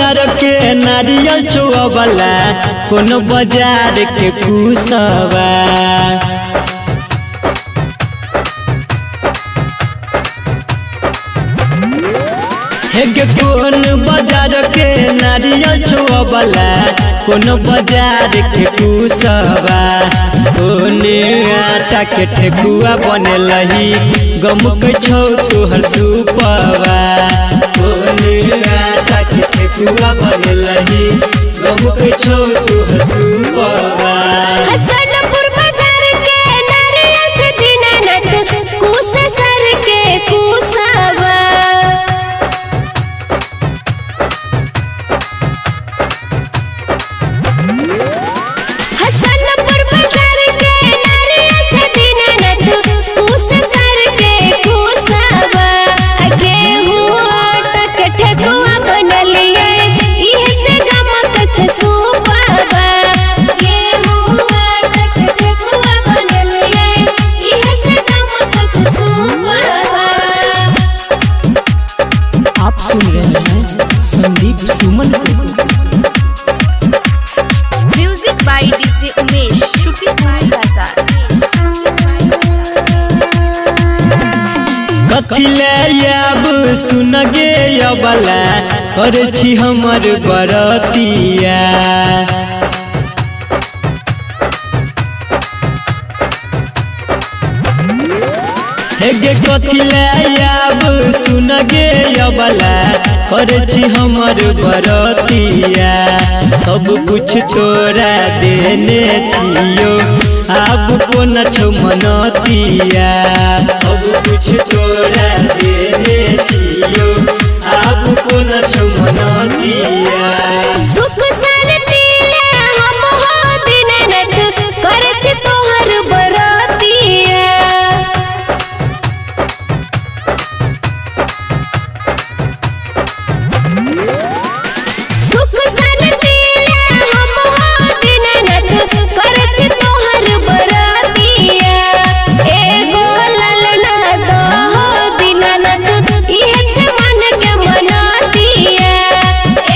बाजार के नारियल चुआवला कोनो बाजार के कुसवा हेगे कोन बाजार के नारियल चुआवला कोनो बाजार के कुसवा कोने आटा के ठेकुआ बनलही गम के छौ तोहर सुपवा कोने आटा के ठेकुआ बनलही गम के छौ तोहर सुपवा हसनपुर बाजार के नारियल से दीनानाथ कुससर के कुसवा हसनपुर बाजार के नारियल से दीनानाथ कुससर के कुसवा गेहूं आटा के ठेकुआ बनलिए इहे से गमक छ सुपवा गेहूं आटा के ठेकुआ बनलिए इहे से गमक छ सुपवा। आप सुन रहे हैं संदीप सुमन को। म्यूजिक बाय डीजे उमेश शुक्रिया बाजार। कथिले याब सुन गे अबला कर छी हमर बरतिया हेगे कथिले याब सुन गे अबला कर छी हमर बरतिया सब कुछ तोरा देने छियो आब कोन छौ मनतिया सब कुछ तोरा देने छियो आब कोन छौ मनतिया सुख शांतिले हम हो दीनानाथ करछ तोहर बरतिया सुख शांतिले हम हो दीनानाथ करछ तोहर बरतिया एगो ललना दो दीनानाथ इहे जवान के मनतिया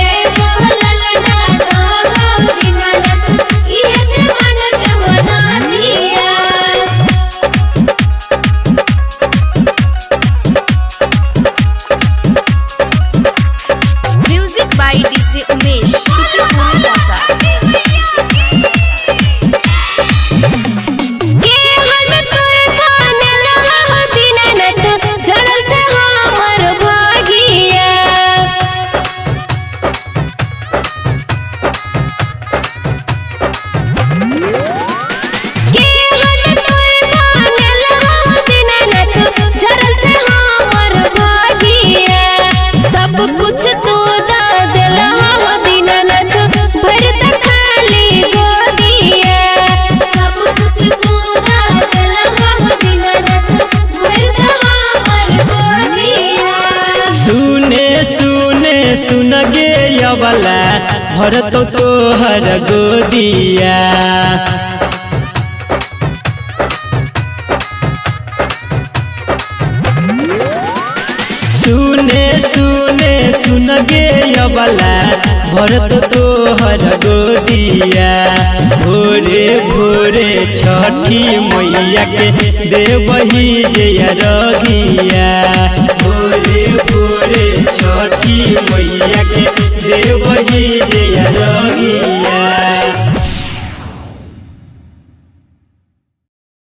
एगो ललना दो दीनानाथ इहे जवान के मनतिया। म्यूजिक बाय डीजे उमेश शुक्रिया बाजार। केहन तोय बनल हो दीनानाथ जड़ल छ हमर भागिया केहन तोय बनल हो दीनानाथ जड़ल छ हमर भागिया सब कुछ तू दा देला हो दीनानाथ भरत खाली गोदिया सब कुछ तू दा देला हो दीनानाथ भरत हमर गोदिया। सुने सुने सुन गे अबला भरत तोहर गोदिया सुने सुने सुन गे अबला भरत तोहर गोदिया भोरे भोरे छठी मैया के देवही जय रगिया भोरे भोरे छठी मैया के देवही जय